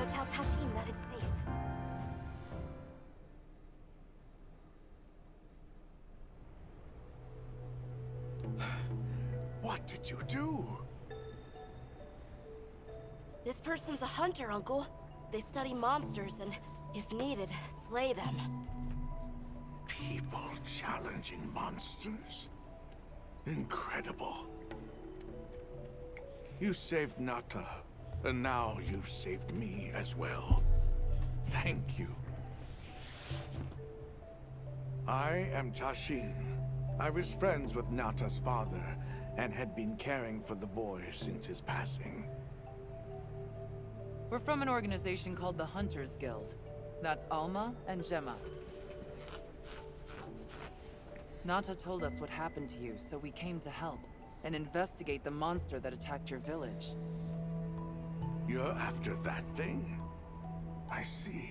tell Tashin that it's safe. What did you do? This person's a hunter, Uncle. They study monsters and, if needed, slay them. People challenging monsters? Incredible. You saved Nata, and now you've saved me as well. Thank you. I am Tashin. I was friends with Nata's father, and had been caring for the boy since his passing. We're from an organization called the Hunters Guild. That's Alma and Gemma. Nata told us what happened to you, so we came to help and investigate the monster that attacked your village. You're after that thing? I see.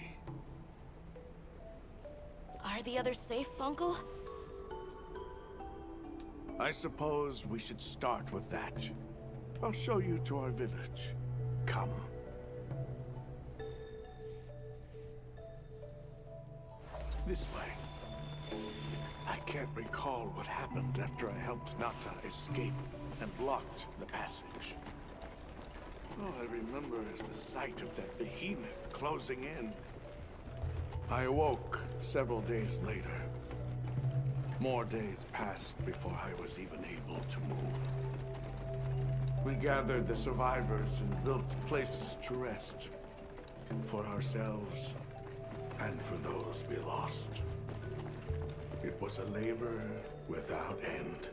Are the others safe, Uncle? I suppose we should start with that. I'll show you to our village. Come. This way. I can't recall what happened after I helped Nata escape and blocked the passage. All I remember is the sight of that behemoth closing in. I awoke several days later. More days passed before I was even able to move. We gathered the survivors and built places to rest. For ourselves, and for those we lost. It was a labor without end.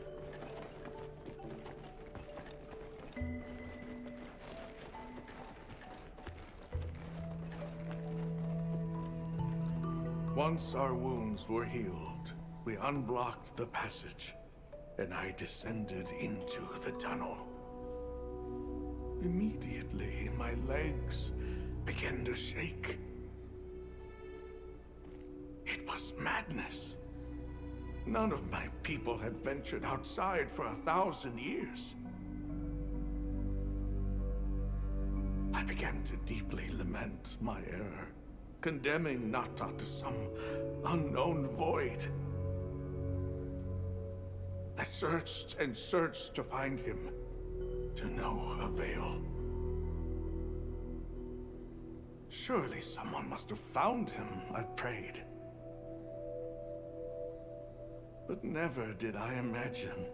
Once our wounds were healed, we unblocked the passage, and I descended into the tunnel. Immediately, my legs began to shake. It was madness. None of my people had ventured outside for 1,000 years. I began to deeply lament my error, condemning Nata to some unknown void. I searched and searched to find him, to no avail. Surely someone must have found him, I prayed. But never did I imagine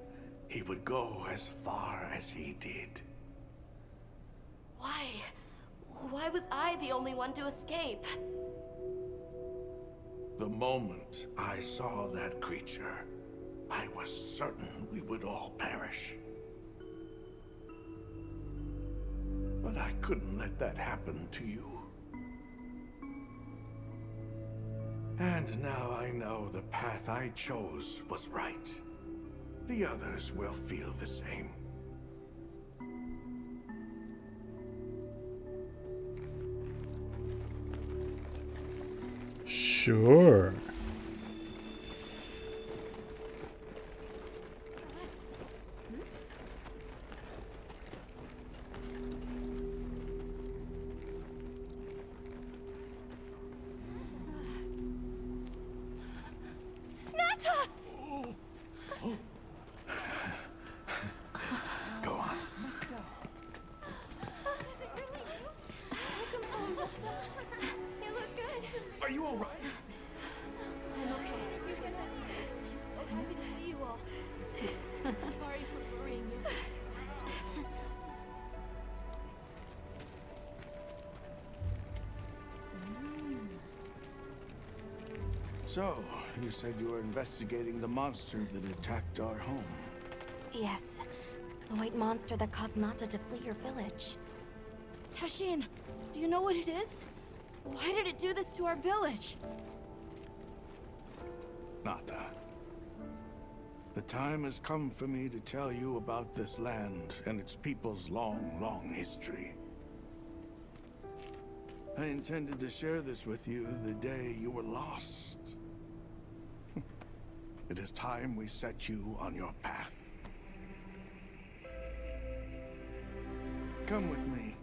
he would go as far as he did. Why? Why was I the only one to escape? The moment I saw that creature, I was certain we would all perish. But I couldn't let that happen to you. And now I know the path I chose was right. The others will feel the same. Sure. Go on. You look good. Are you all right? I'm okay. I'm so happy to see you all. Sorry for worrying you. So, you said you were investigating the monster that attacked our home. Yes. The white monster that caused Nata to flee your village. Tashin, do you know what it is? Why did it do this to our village? Nata. The time has come for me to tell you about this land and its people's long, long history. I intended to share this with you the day you were lost. It is time we set you on your path. Come with me.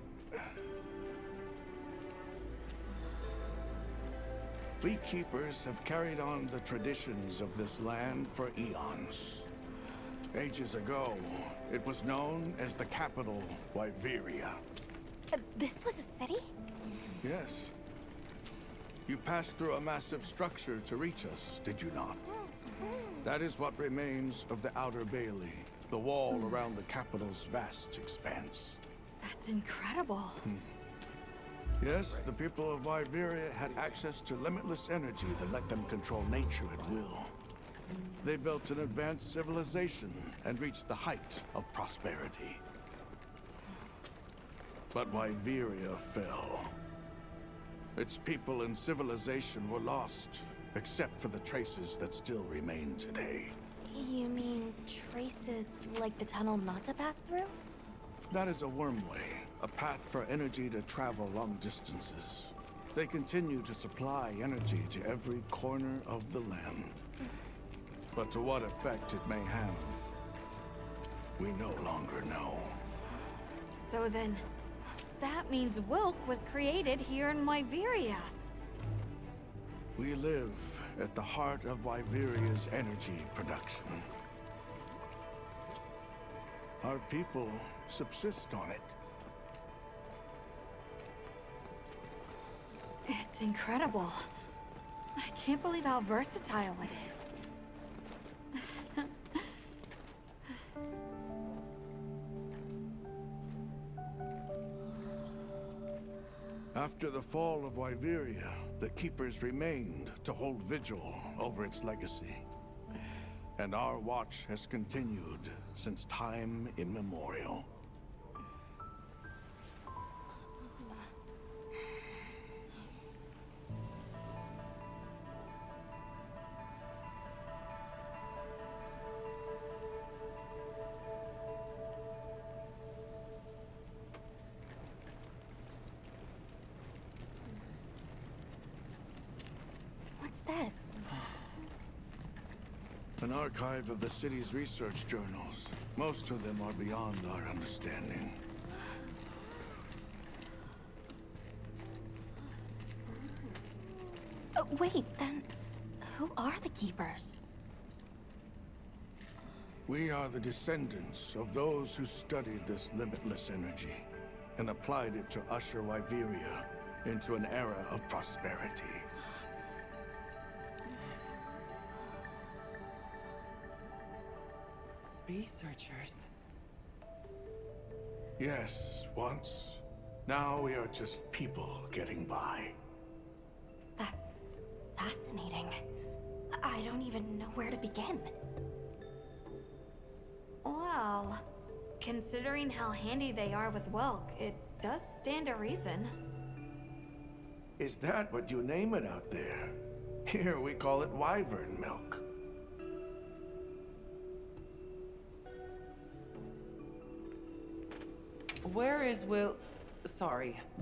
We keepers have carried on the traditions of this land for eons. Ages ago, it was known as the capital, Wyveria. This was a city? Yes. You passed through a massive structure to reach us, did you not? That is what remains of the Outer Bailey, the wall around the capital's vast expanse. That's incredible. Yes, the people of Wyveria had access to limitless energy that let them control nature at will. They built an advanced civilization and reached the height of prosperity. But Wyveria fell. Its people and civilization were lost, except for the traces that still remain today. You mean traces like the tunnel not to pass through? That is a wormway, a path for energy to travel long distances. They continue to supply energy to every corner of the land. But to what effect it may have, we no longer know. So then, that means Wilk was created here in Wyveria. We live at the heart of Wyveria's energy production. Our people subsist on it. It's incredible. I can't believe how versatile it is. After the fall of Wyveria, the Keepers remained to hold vigil over its legacy. And our watch has continued since time immemorial. What's this? An archive of the city's research journals. Most of them are beyond our understanding. Wait, then who are the Keepers? We are the descendants of those who studied this limitless energy and applied it to usher Wyveria into an era of prosperity. Researchers. Yes, once. Now we are just people getting by. That's fascinating. I don't even know where to begin. Well, considering how handy they are with Welk, it does stand a reason. Is that what you name it out there? Here we call it wyvern milk. Where is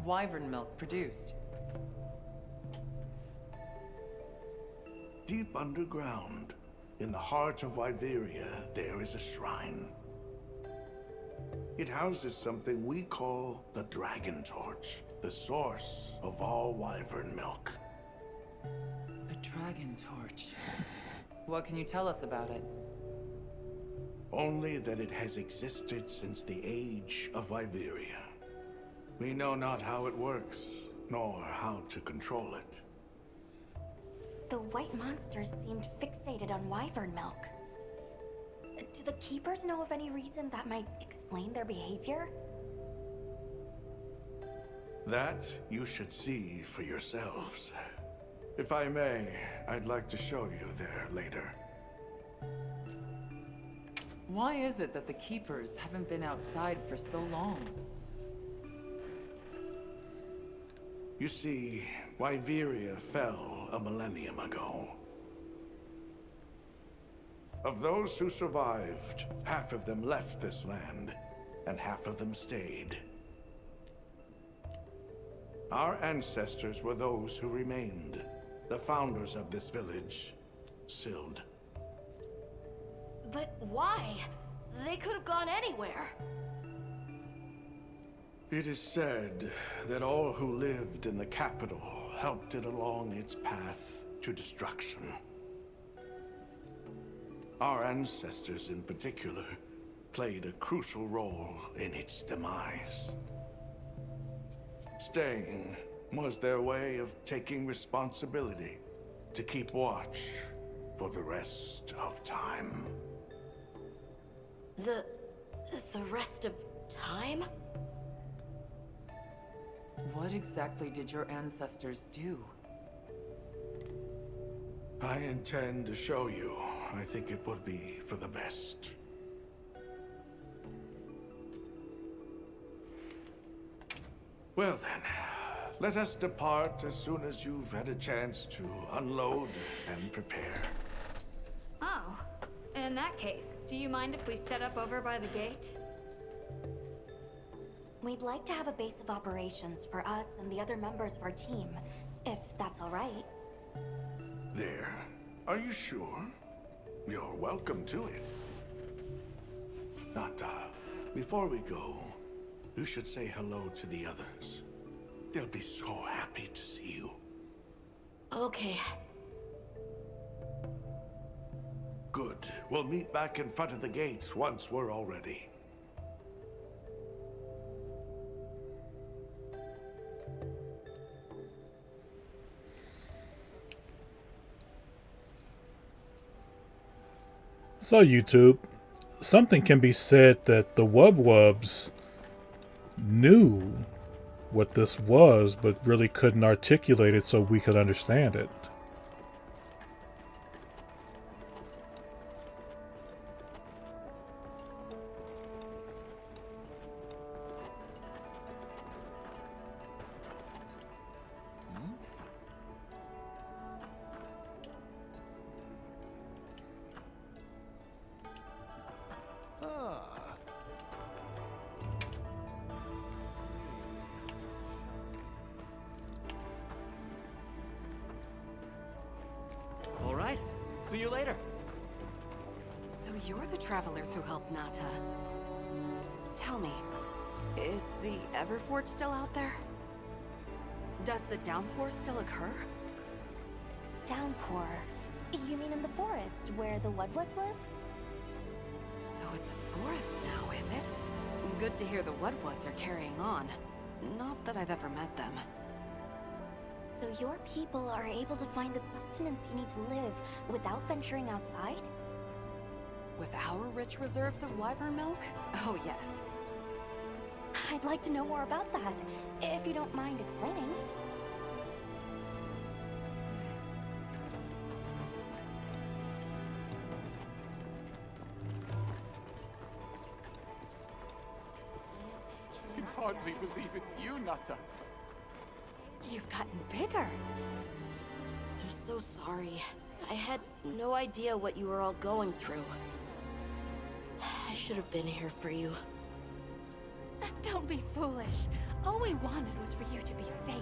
wyvern milk produced? Deep underground, in the heart of Wyveria, there is a shrine. It houses something we call the Dragon Torch, the source of all wyvern milk. The Dragon Torch. What can you tell us about it? Only that it has existed since the age of Wyveria. We know not how it works, nor how to control it. The white monsters seemed fixated on wyvern milk. Do the Keepers know of any reason that might explain their behavior? That you should see for yourselves. If I may, I'd like to show you there later. Why is it that the Keepers haven't been outside for so long? You see, Wyveria fell a millennium ago. Of those who survived, half of them left this land, and half of them stayed. Our ancestors were those who remained, the founders of this village, Sild. But why? They could have gone anywhere. It is said that all who lived in the capital helped it along its path to destruction. Our ancestors in particular played a crucial role in its demise. Staying was their way of taking responsibility to keep watch for the rest of time. The rest of time? What exactly did your ancestors do? I intend to show you. I think it would be for the best. Well then, let us depart as soon as you've had a chance to unload and prepare. Oh, in that case, do you mind if we set up over by the gate? We'd like to have a base of operations for us and the other members of our team, if that's all right. There. Are you sure? You're welcome to it. Nata, before we go, you should say hello to the others. They'll be so happy to see you. Okay. Good. We'll meet back in front of the gate once we're all ready. So YouTube, something can be said that the Wubwubs knew what this was, but really couldn't articulate it so we could understand it. All right. See you later. So you're the travelers who helped Nata. Tell me, is the Everforge still out there? Does the downpour still occur? Downpour. You mean in the forest, where the Wudwoods live? So it's a forest now, is it? Good to hear the Wudwoods are carrying on. Not that I've ever met them. So your people are able to find the sustenance you need to live without venturing outside? With our rich reserves of wyvern milk? Oh yes. I'd like to know more about that, if you don't mind explaining. I can hardly believe it's you, Nata. You've gotten bigger. I'm so sorry. I had no idea what you were all going through. I should have been here for you. Don't be foolish. All we wanted was for you to be safe.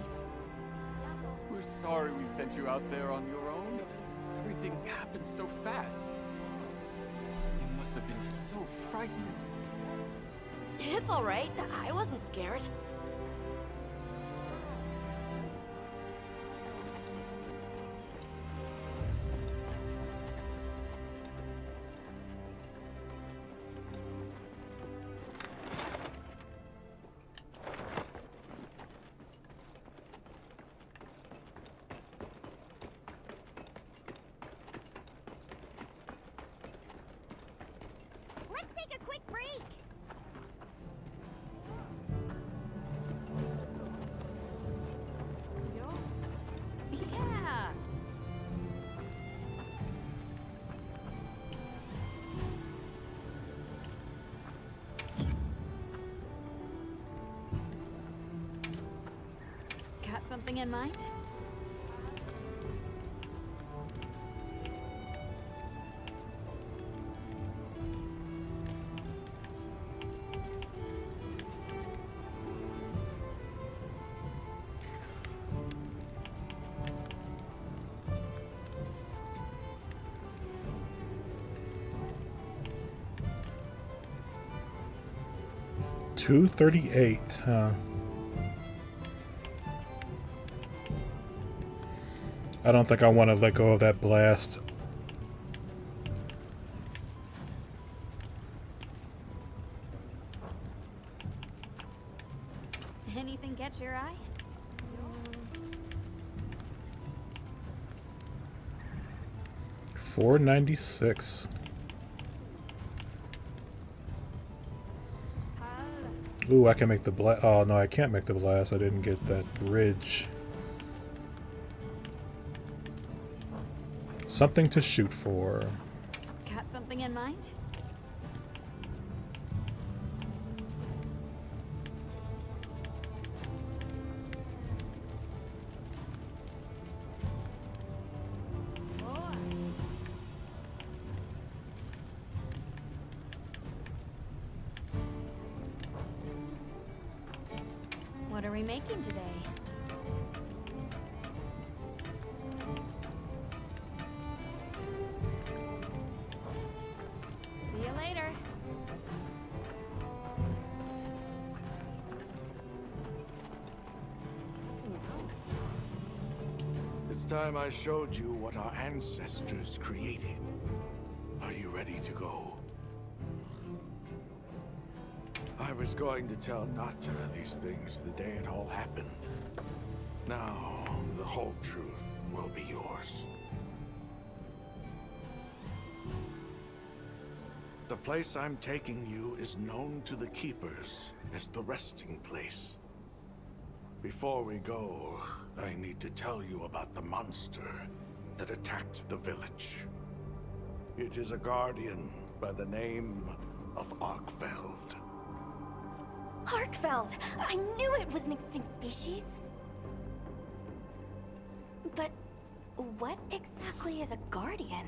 We're sorry we sent you out there on your own. Everything happened so fast. You must have been so frightened. It's all right. I wasn't scared. Let's take a quick break! Yeah! Got something in mind? 238, huh? I don't think I want to let go of that blast. Anything catch your eye? 496. Ooh, I can make the blast. Oh, no, I can't make the blast. I didn't get that bridge. Something to shoot for. Got something in mind? What are we making today? See you later. It's time I showed you what our ancestors created. Are you ready to go? I was going to tell Nata these things the day it all happened. Now, the whole truth will be yours. The place I'm taking you is known to the Keepers as the resting place. Before we go, I need to tell you about the monster that attacked the village. It is a guardian by the name of Arkfeld. Arkfeld! I knew it was an extinct species. But what exactly is a guardian?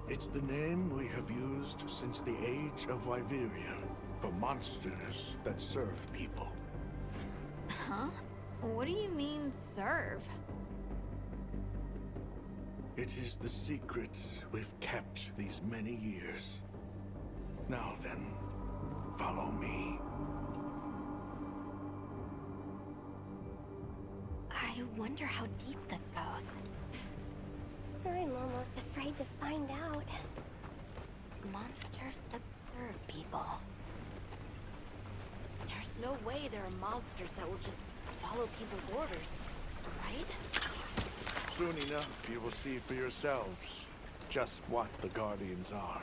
It's the name we have used since the age of Wyveria for monsters that serve people. Huh? What do you mean, serve? It is the secret we've kept these many years. Now then, follow me. I wonder how deep this goes. I'm almost afraid to find out. Monsters that serve people. There's no way there are monsters that will just follow people's orders, right? Soon enough, you will see for yourselves just what the Guardians are.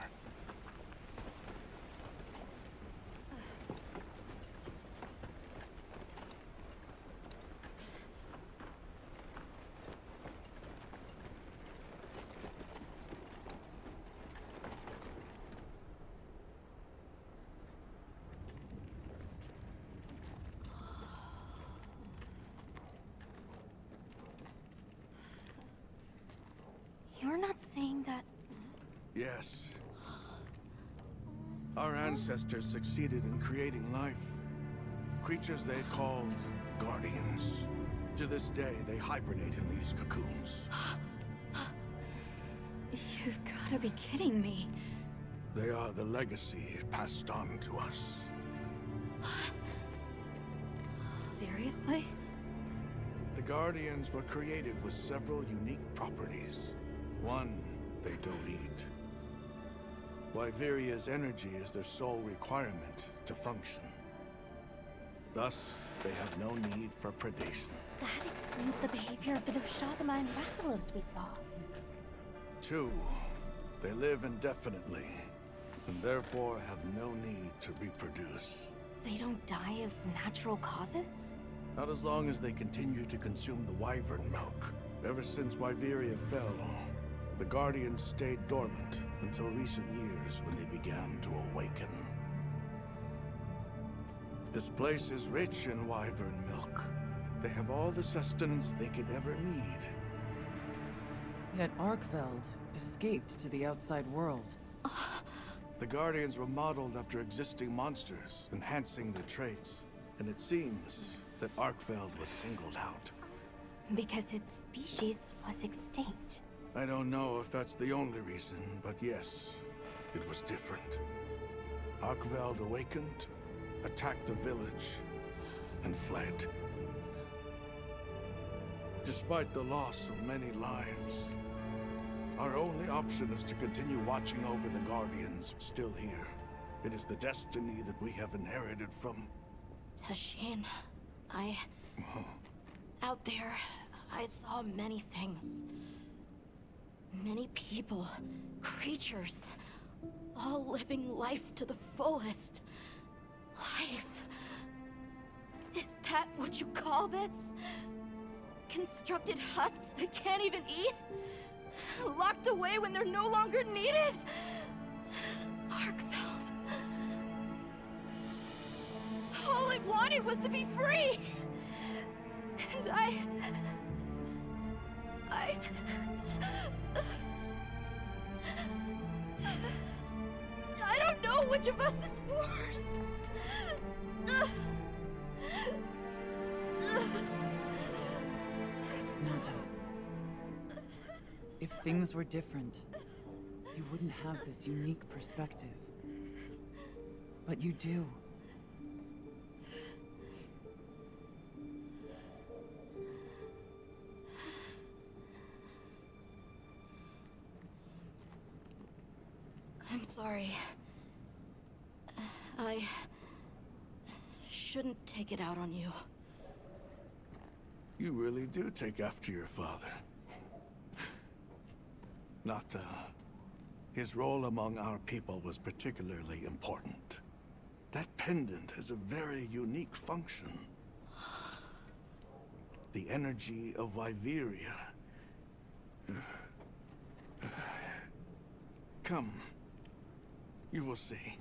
You're not saying that... Yes. Our ancestors succeeded in creating life. Creatures they called Guardians. To this day, they hibernate in these cocoons. You've gotta be kidding me. They are the legacy passed on to us. Seriously? The Guardians were created with several unique properties. One, they don't eat. Wyveria's energy is their sole requirement to function. Thus, they have no need for predation. That explains the behavior of the Doshagama and Rathalos we saw. Two, they live indefinitely, and therefore have no need to reproduce. They don't die of natural causes? Not as long as they continue to consume the wyvern milk. Ever since Wyveria fell, the Guardians stayed dormant until recent years when they began to awaken. This place is rich in wyvern milk. They have all the sustenance they could ever need. Yet Arkfeld escaped to the outside world. The Guardians were modeled after existing monsters, enhancing their traits. And it seems that Arkfeld was singled out. Because its species was extinct. I don't know if that's the only reason, but yes, it was different. Arkveld awakened, attacked the village and fled. Despite the loss of many lives, our only option is to continue watching over the Guardians still here. It is the destiny that we have inherited from... Tashin, out there, I saw many things. Many people, creatures, all living life to the fullest. Life. Is that what you call this? Constructed husks that can't even eat? Locked away when they're no longer needed? Arkfeld. All it wanted was to be free! And I don't know which of us is worse. Nata, if things were different, you wouldn't have this unique perspective. But you do. I'm sorry. I shouldn't take it out on you. You really do take after your father. Nata, his role among our people was particularly important. That pendant has a very unique function. The energy of Viveria. Come. You will see.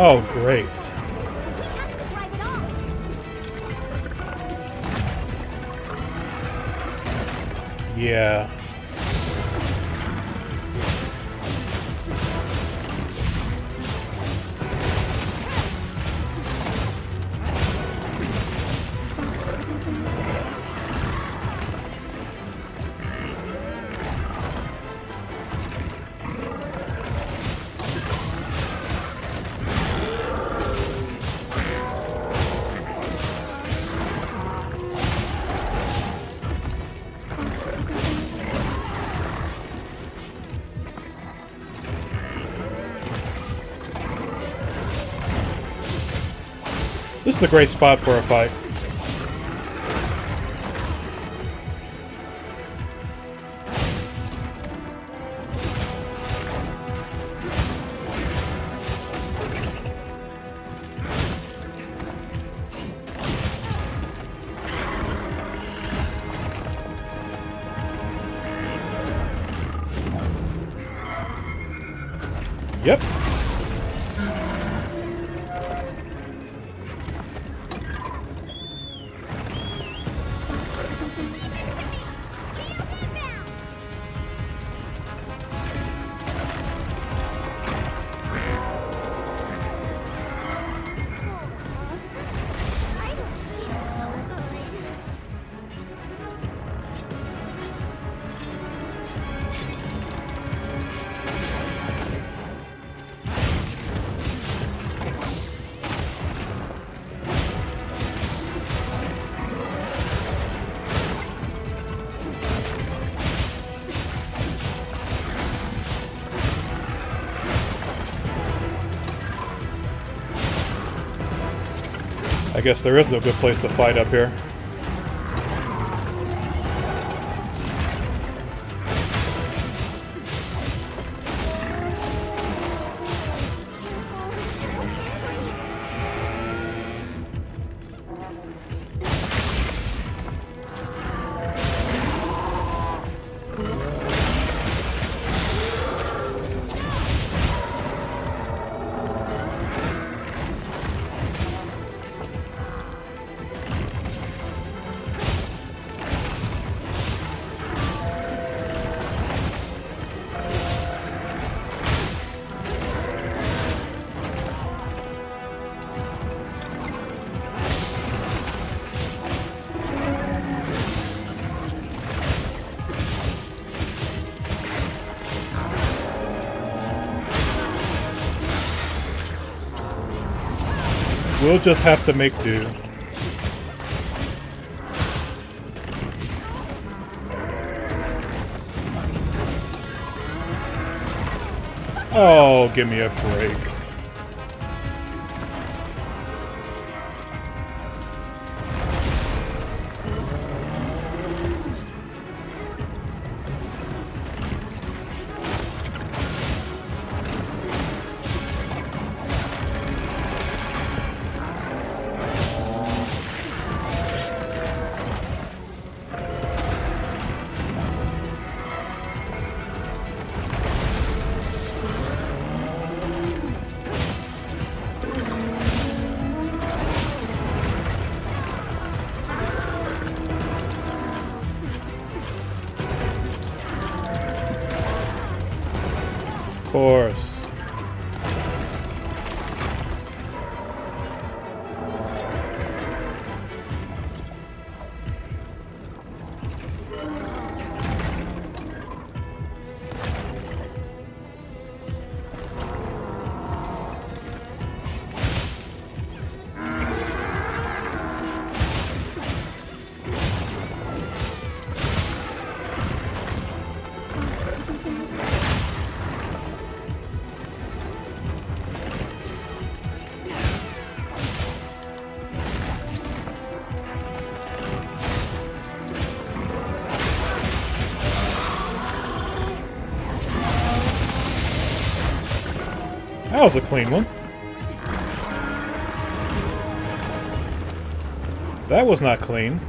Oh, great. Yeah. This is a great spot for a fight. Yep. I guess there is no good place to fight up here. We'll just have to make do. Oh, give me a break. Of course. That was a clean one. That was not clean.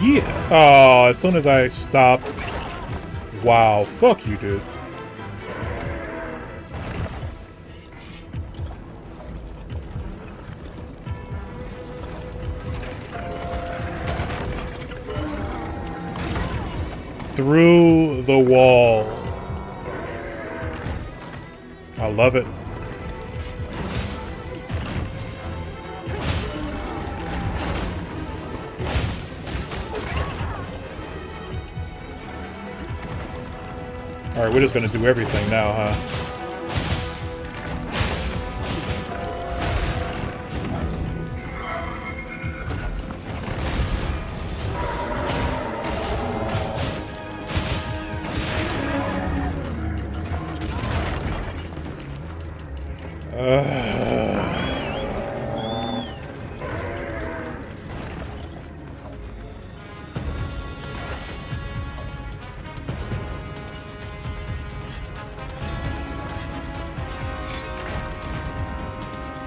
Yeah. Oh, as soon as I stopped. Wow. Fuck you, dude. Through the wall. I love it. Alright, we're just gonna do everything now, huh?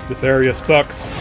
This area sucks.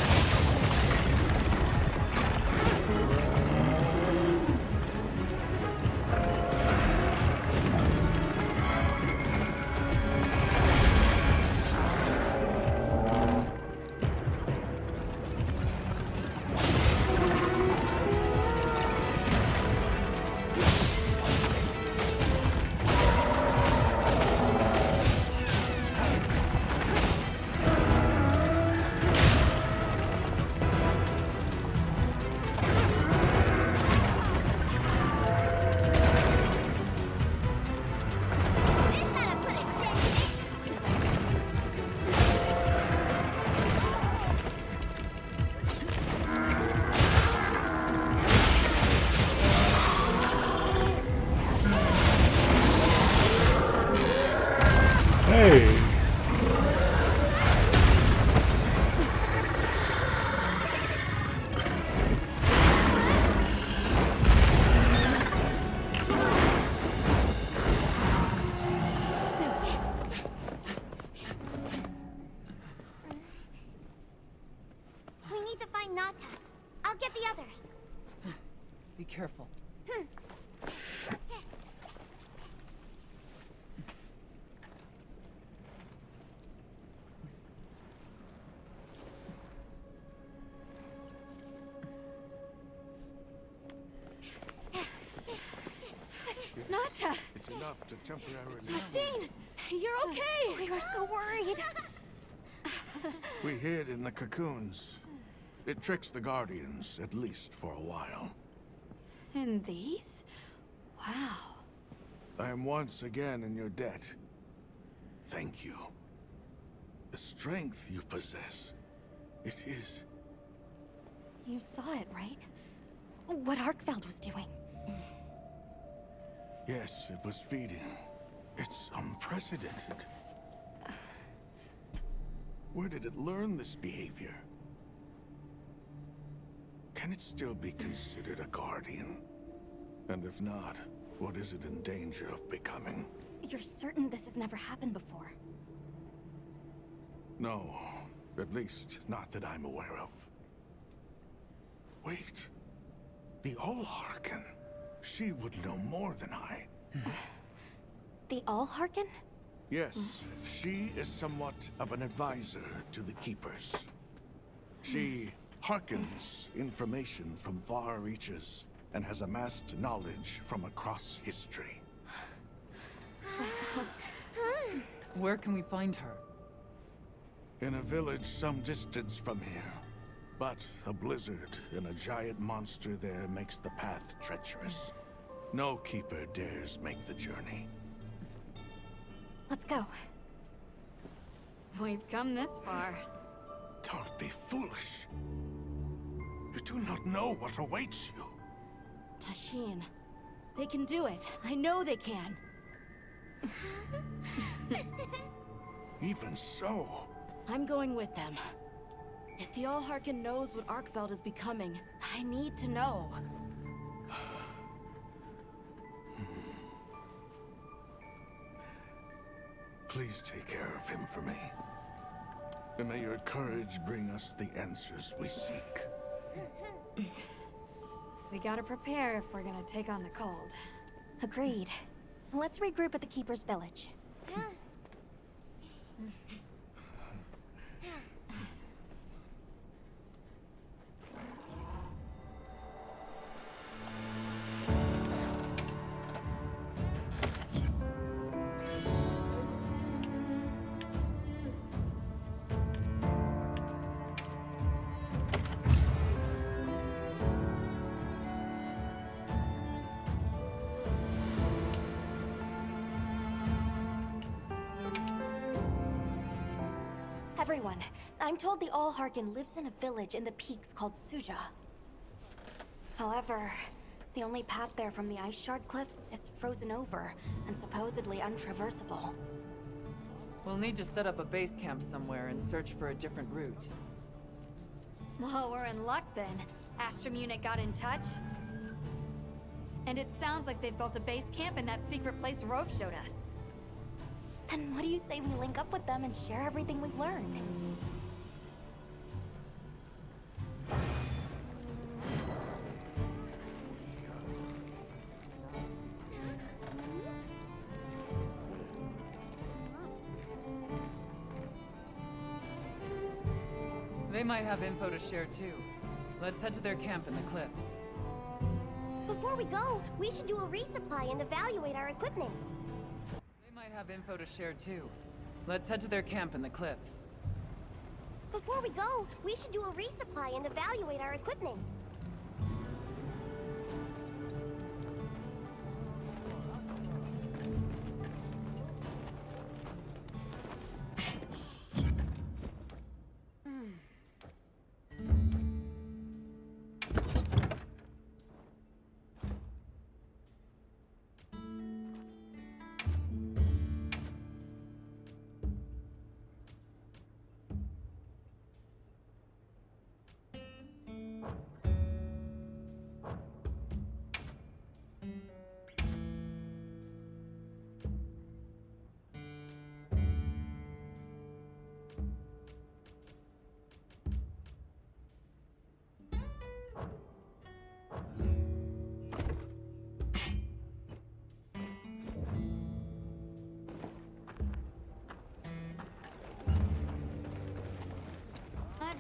Careful. Nata! It's enough to temporarily... Tashine! You're okay! We were so worried. We hid in the cocoons. It tricks the Guardians, at least for a while. And these? Wow. I am once again in your debt. Thank you. The strength you possess, it is... You saw it, right? What Arkfeld was doing. Yes, it was feeding. It's unprecedented. Where did it learn this behavior? Can it still be considered a Guardian? And if not, what is it in danger of becoming? You're certain this has never happened before? No, at least not that I'm aware of. Wait. The All-Harken. She would know more than I. The All-Harken? Yes, she is somewhat of an advisor to the Keepers. She hearkens information from far reaches and has amassed knowledge from across history. Where can we find her? In a village some distance from here. But a blizzard and a giant monster there makes the path treacherous. No Keeper dares make the journey. Let's go. We've come this far. Don't be foolish. You do not know what awaits you. Tashine. They can do it. I know they can. Even so... I'm going with them. If the All-Harken knows what Arkfeld is becoming, I need to know. Please take care of him for me. And may your courage bring us the answers we seek. We gotta prepare if we're gonna take on the cold. Agreed. Let's regroup at the Keeper's village. Everyone, I'm told the All-Harken lives in a village in the peaks called Suja. However, the only path there from the Ice Shard Cliffs is frozen over and supposedly untraversable. We'll need to set up a base camp somewhere and search for a different route. Well, we're in luck then. Astrum unit got in touch. And it sounds like they've built a base camp in that secret place Rove showed us. Then what do you say we link up with them and share everything we've learned? They might have info to share too. Let's head to their camp in the cliffs. Before we go, we should do a resupply and evaluate our equipment. They might have info to share too. Let's head to their camp in the cliffs. Before we go, we should do a resupply and evaluate our equipment.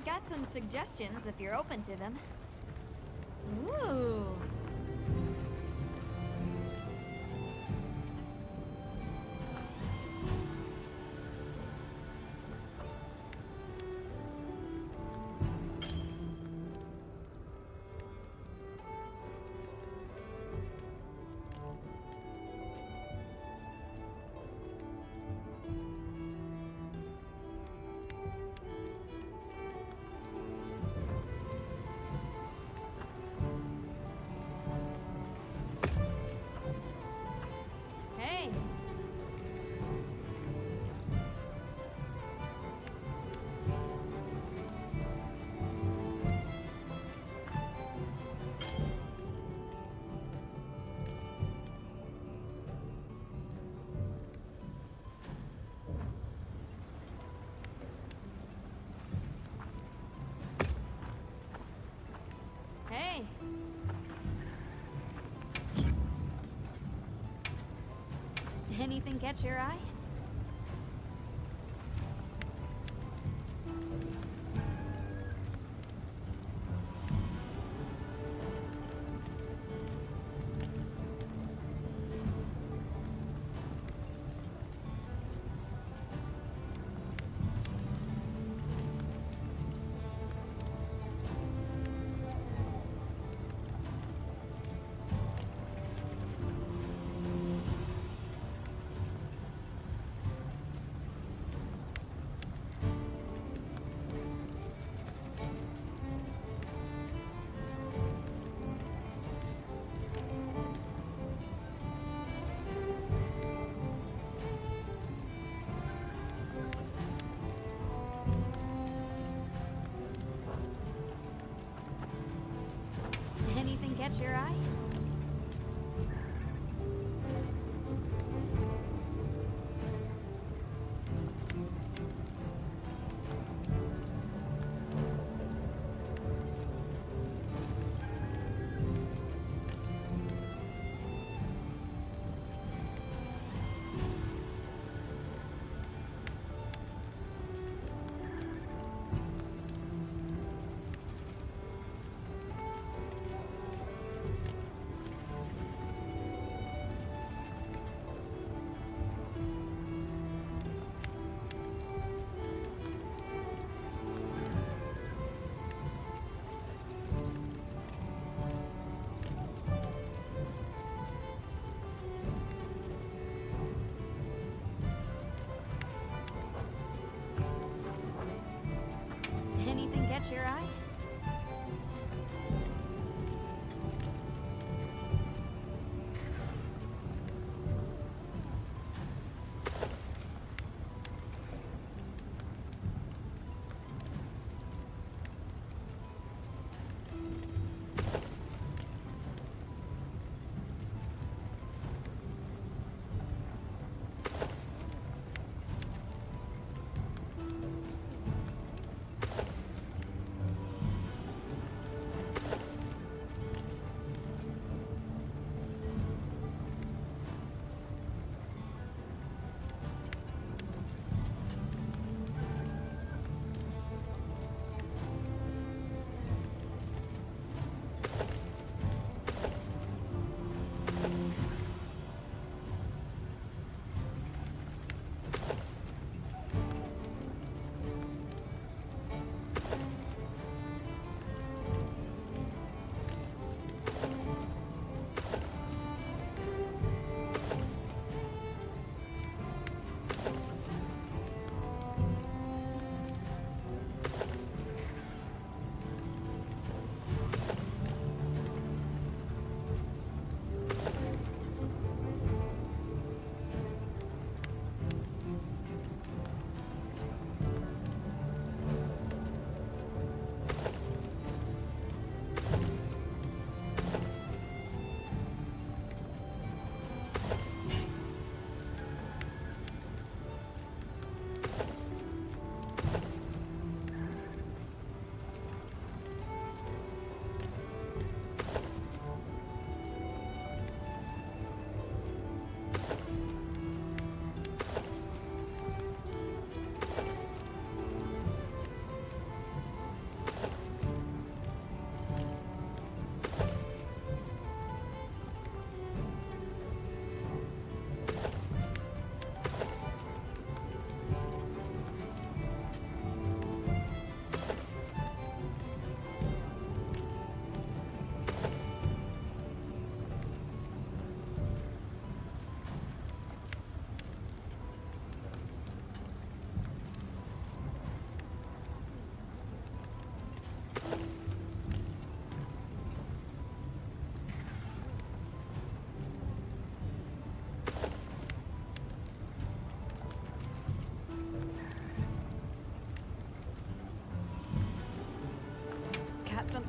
I've got some suggestions if you're open to them. Ooh. Hey. Hey. Anything catch your eye?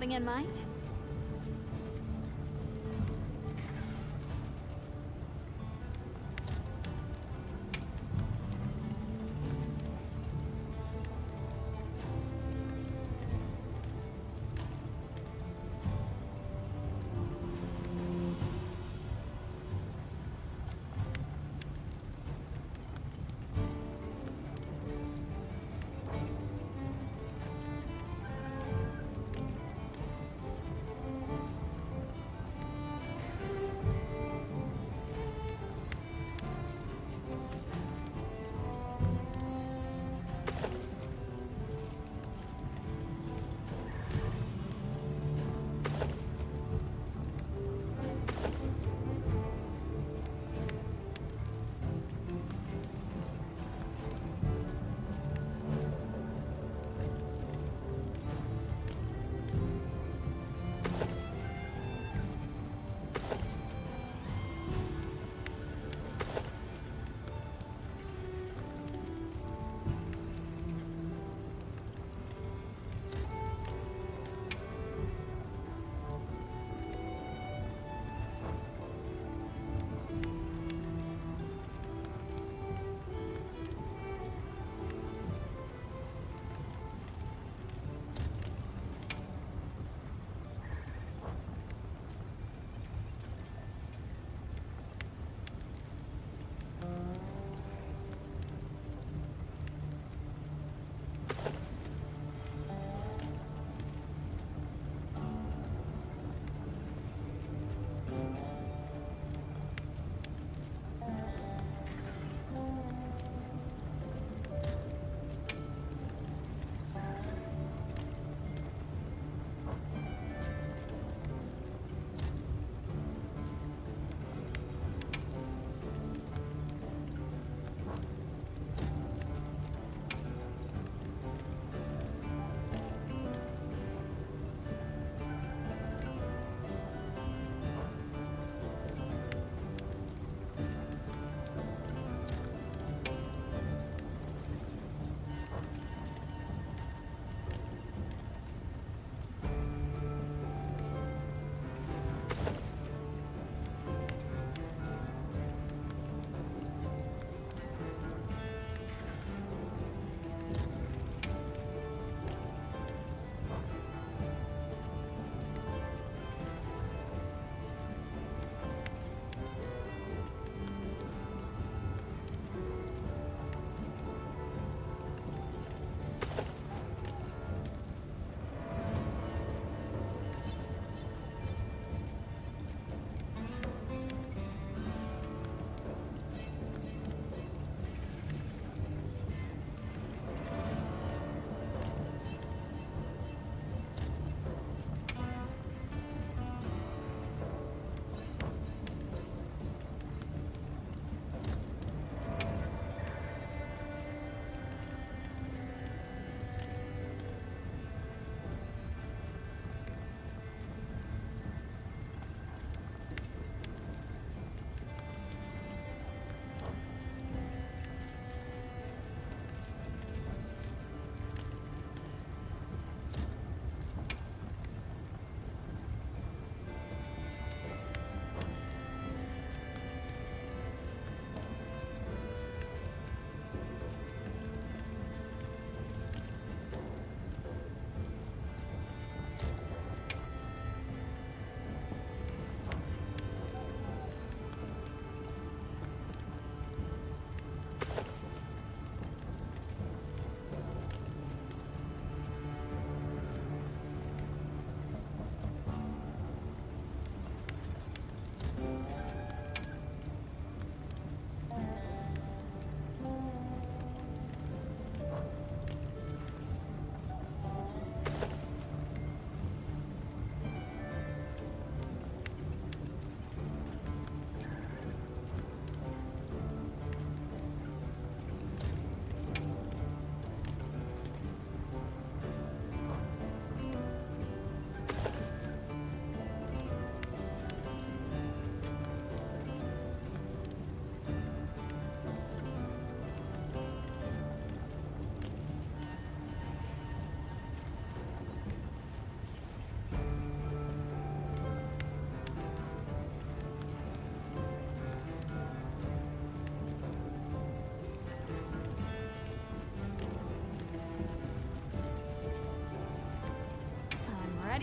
something in mind?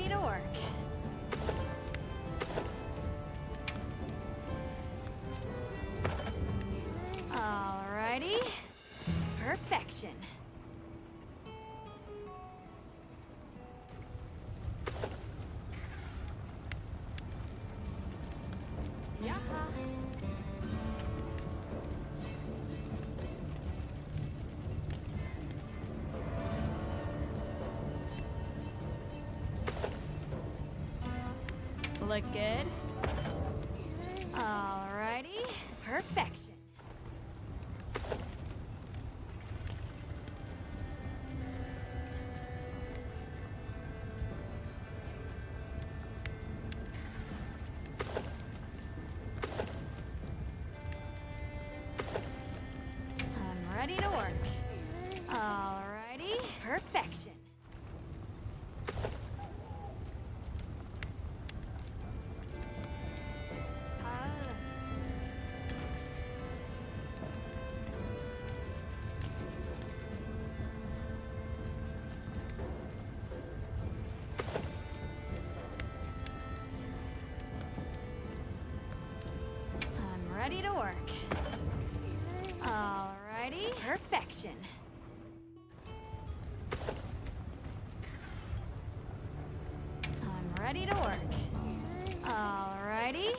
ready to work. Alrighty. Perfection. Yaha. Look good. Alrighty. Perfection. I'm ready to work. Alrighty. Perfection. I'm ready to work. Alrighty. Perfection. I'm ready to work. Alrighty.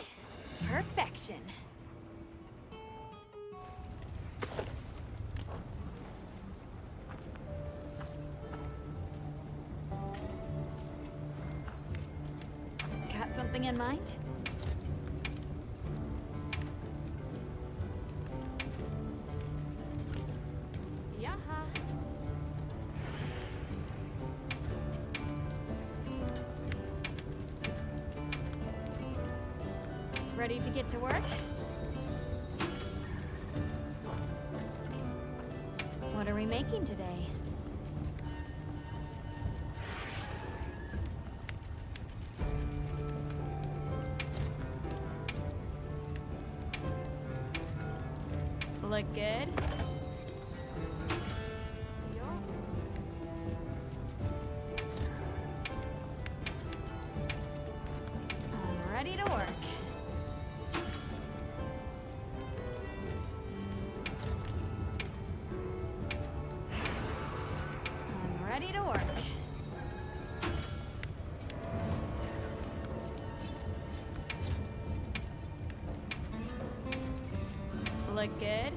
Perfection. Got something in mind? Yaha. Ready to get to work? What are we making today? Look good? I'm ready to work. I'm ready to work. Look good?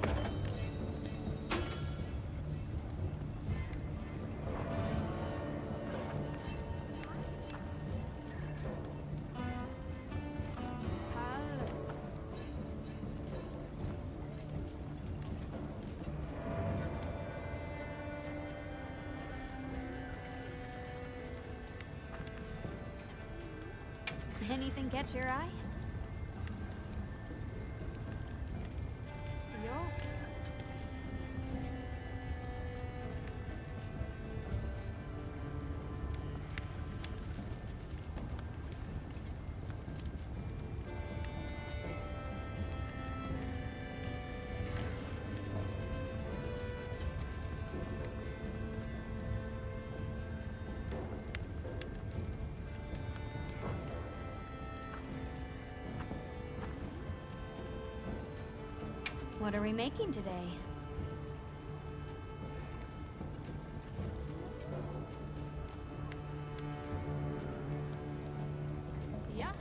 Anything catch your eye? Yo. What are we making today? Yaha.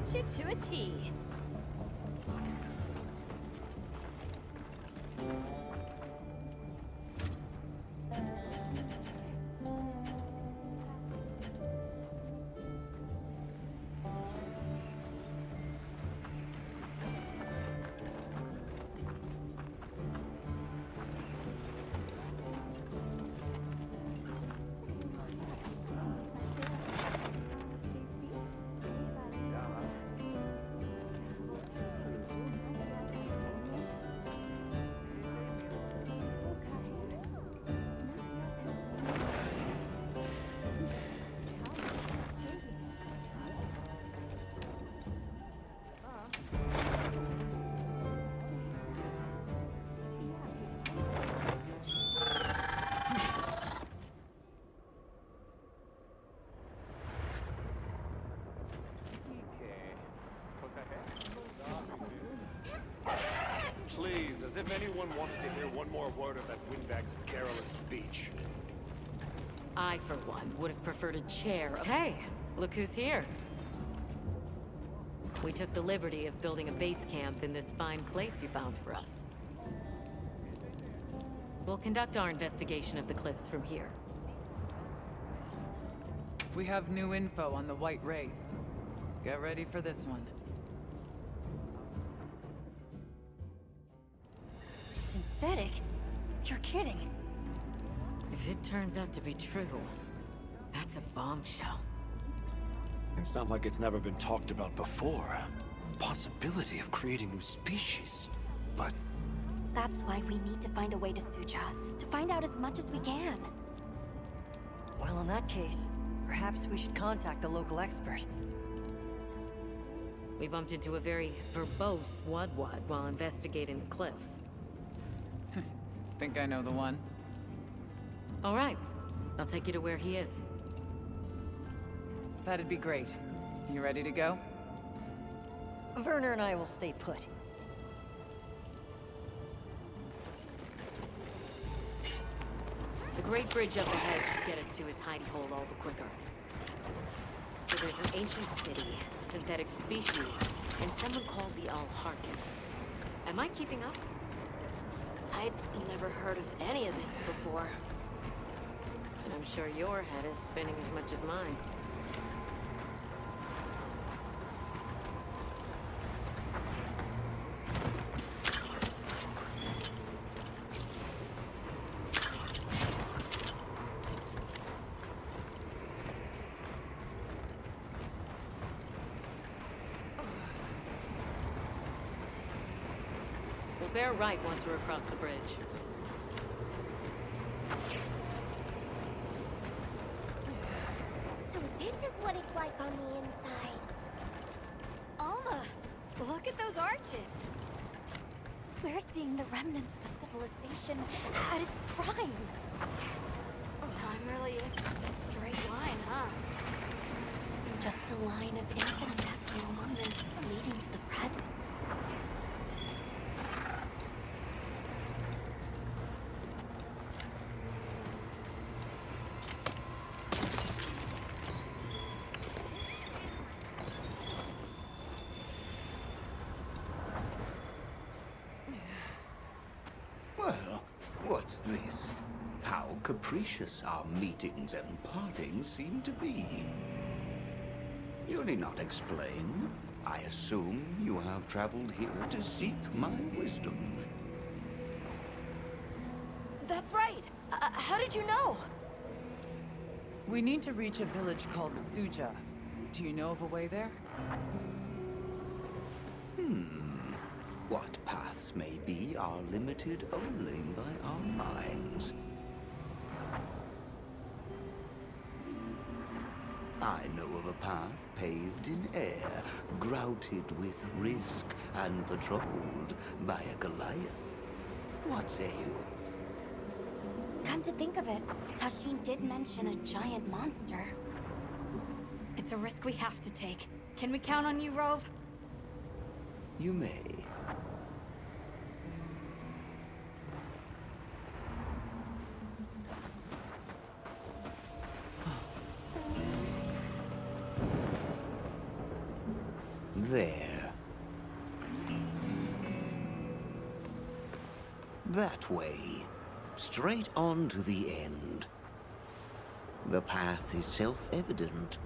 Match it to a T. Please, as if anyone wanted to hear one more word of that windbag's garrulous speech. I, for one, would have preferred a chair. Hey, look who's here. We took the liberty of building a base camp in this fine place you found for us. We'll conduct our investigation of the cliffs from here. We have new info on the White Wraith. Get ready for this one. Synthetic? You're kidding. If it turns out to be true, that's a bombshell. It's not like it's never been talked about before. The possibility of creating new species. But That's why we need to find a way to Suja, to find out as much as we can. Well, in that case, perhaps we should contact the local expert. We bumped into a very verbose Wadwad while investigating the cliffs. Think I know the one. All right, I'll take you to where he is. That'd be great. You ready to go? Werner and I will stay put. The Great Bridge up ahead should get us to his hidey hole all the quicker. So there's an ancient city, synthetic species, and someone called the Al-Harkin. Am I keeping up? I'd never heard of any of this before. And I'm sure your head is spinning as much as mine. We'll bear right once we're across the bridge. So this is what it's like on the inside. Alma, look at those arches. We're seeing the remnants of a civilization at its prime. Time really is just a straight line, huh? Just a line of infinitesimal moments leading to the present. Well, what's this? How capricious our meetings and partings seem to be. You need not explain. I assume you have traveled here to seek my wisdom. That's right. How did you know? We need to reach a village called Suja. Do you know of a way there? What paths may be are limited only by our minds. I know of a path paved in air, grouted with risk, and patrolled by a Goliath. What say you? Come to think of it, Tashin did mention a giant monster. It's a risk we have to take. Can we count on you, Rove? You may. That way. Straight on to the end. The path is self-evident.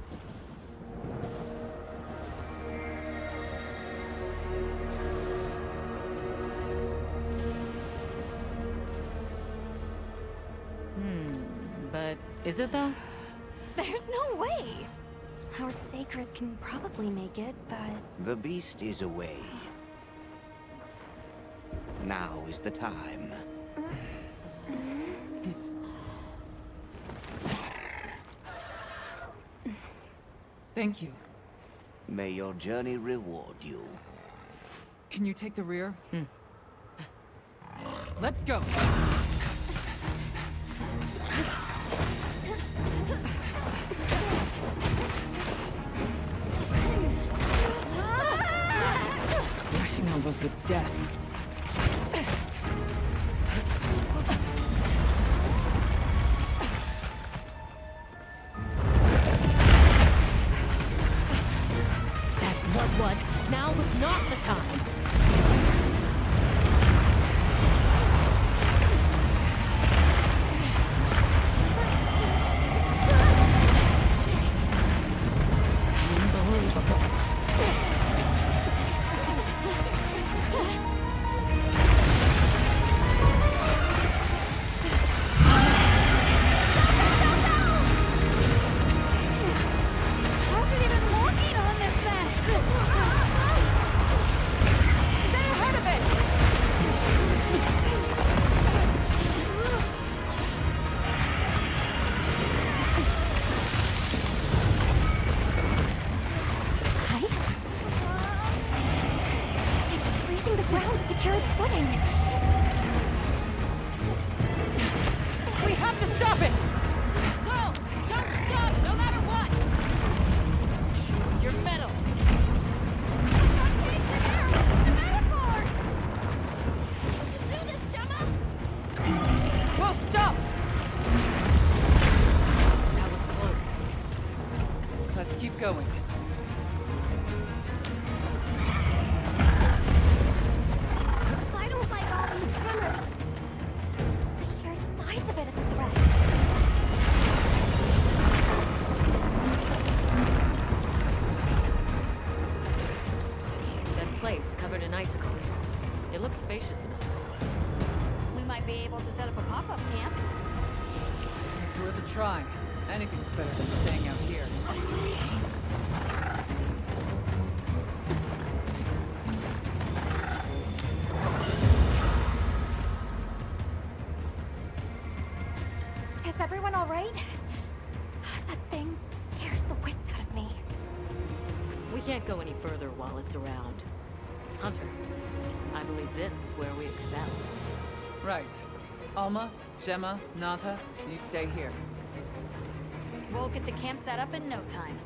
But is it though? There's no way! Our sacred can probably make it, but... The beast is away. Now is the time. Thank you. May your journey reward you. Can you take the rear? Let's go! Rushing on was the death. What? Now was not the time. Going. I don't like all these tremors. The sheer size of it is a threat. That place covered in icicles. It looks spacious enough. We might be able to set up a pop-up camp. It's worth a try. Anything's better than staying out here. Is everyone all right? That thing scares the wits out of me. We can't go any further while it's around. Hunter, I believe this is where we excel. Right. Alma, Gemma, Nata, you stay here. We'll get the camp set up in no time.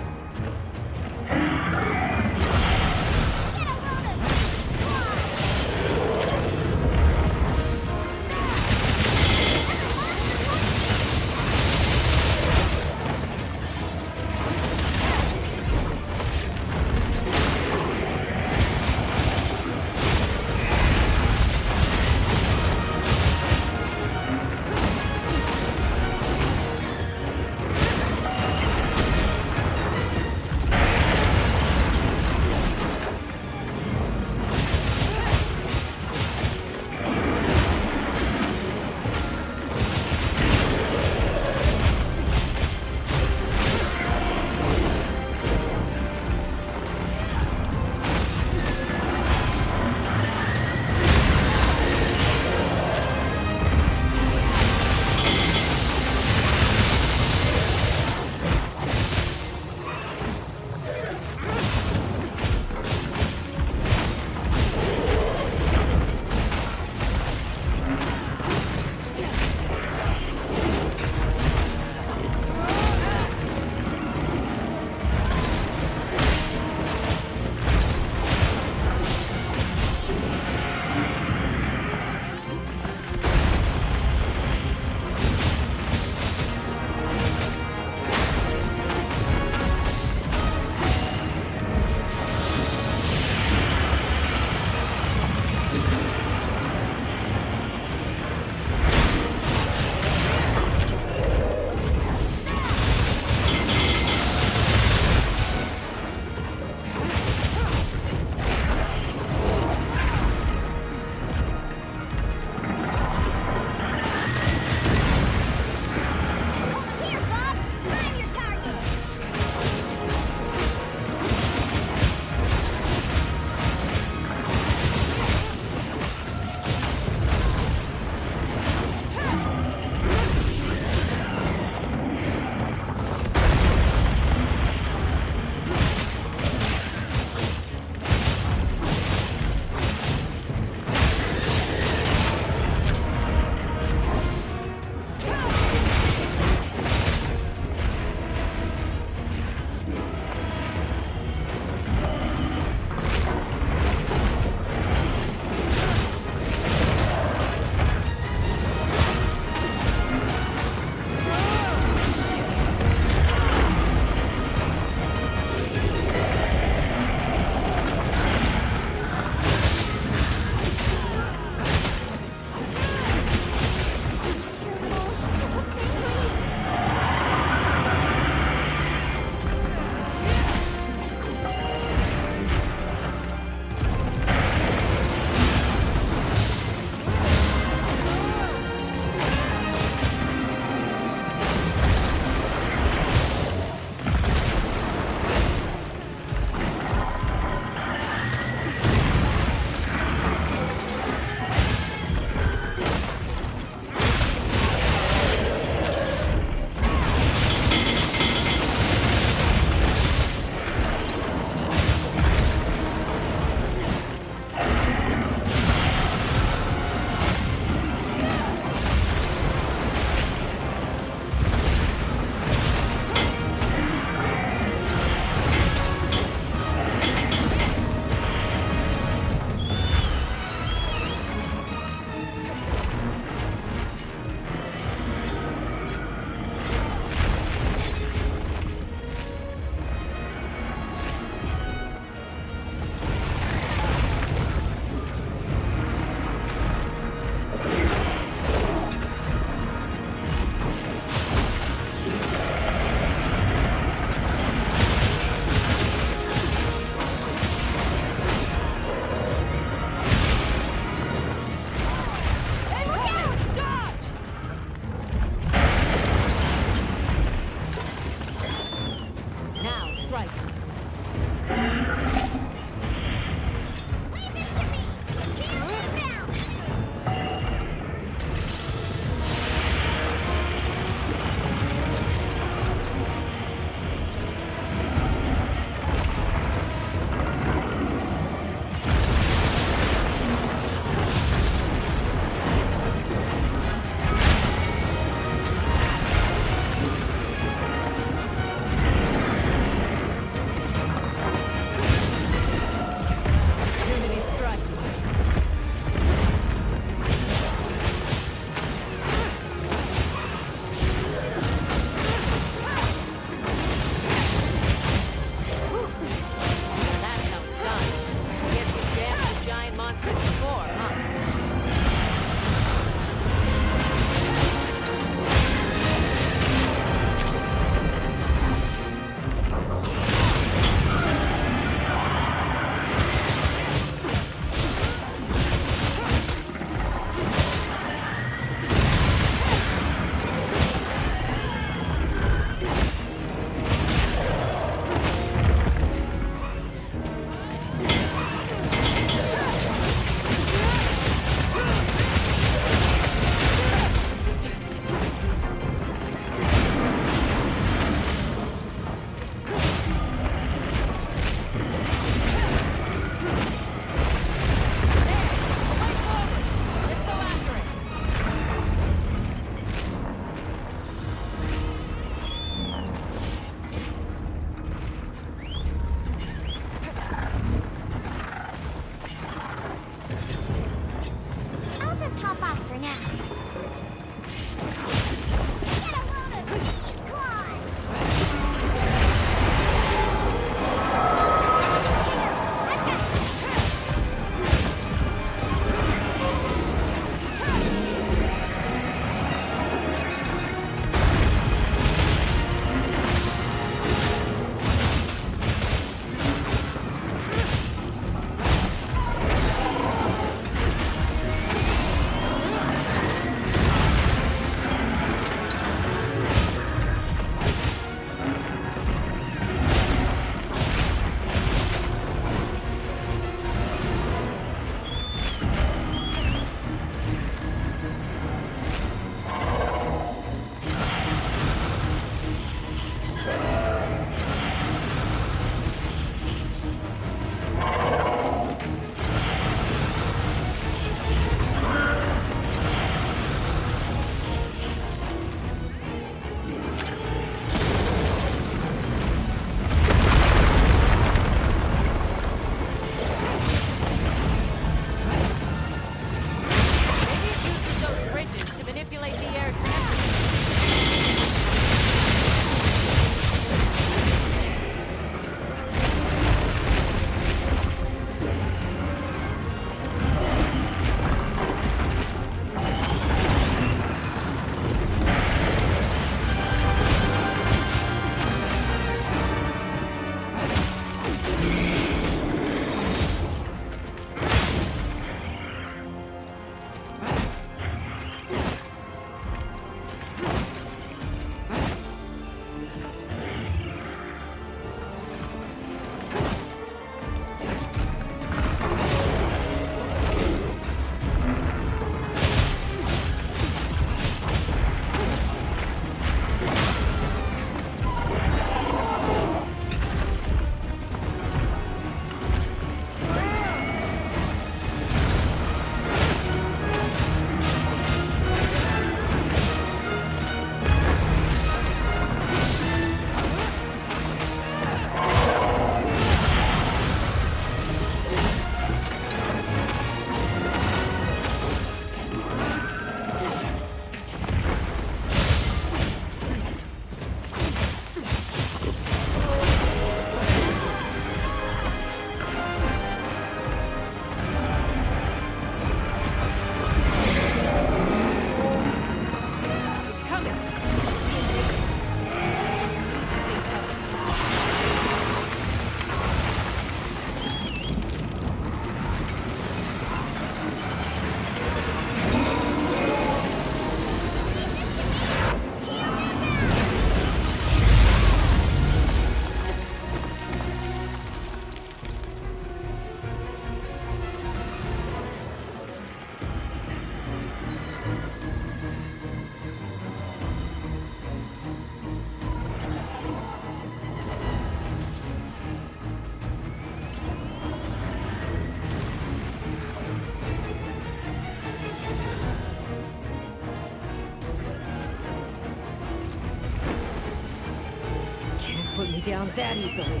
down that easily.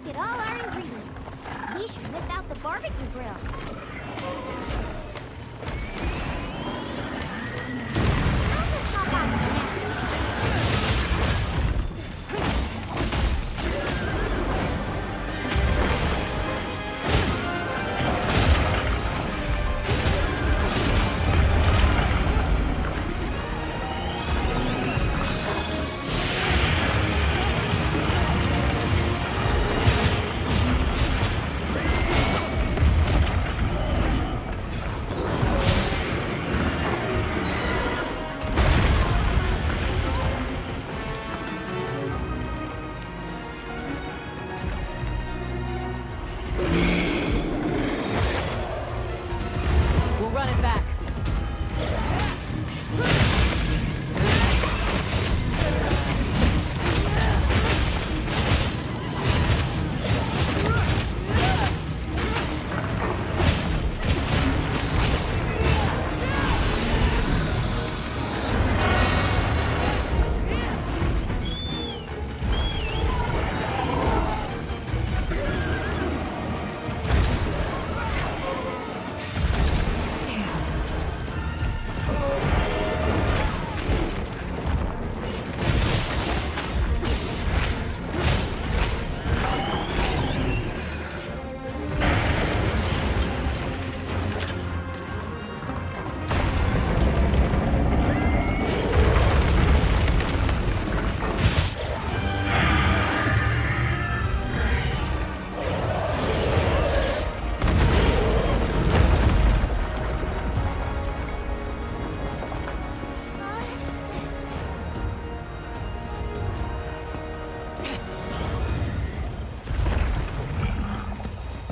Look at all our ingredients. We should whip out the barbecue grill. I'll just hop on with the next. We'll run it back.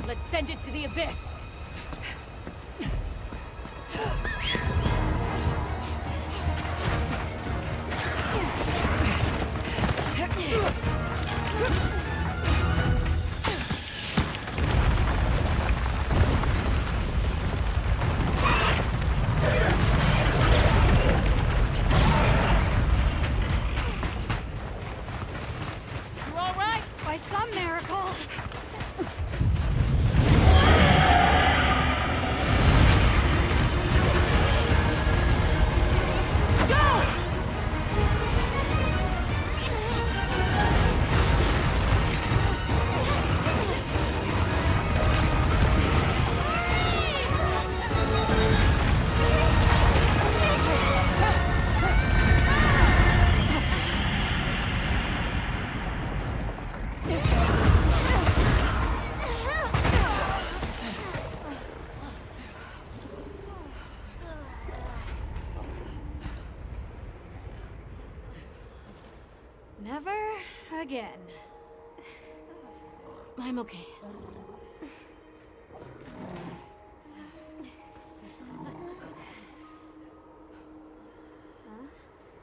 Let's send it to the abyss. You all right? By some miracle. Never again. I'm okay.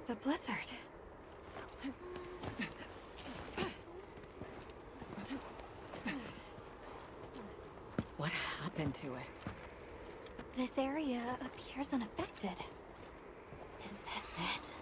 The blizzard. What happened to it? This area appears unaffected. Is this it?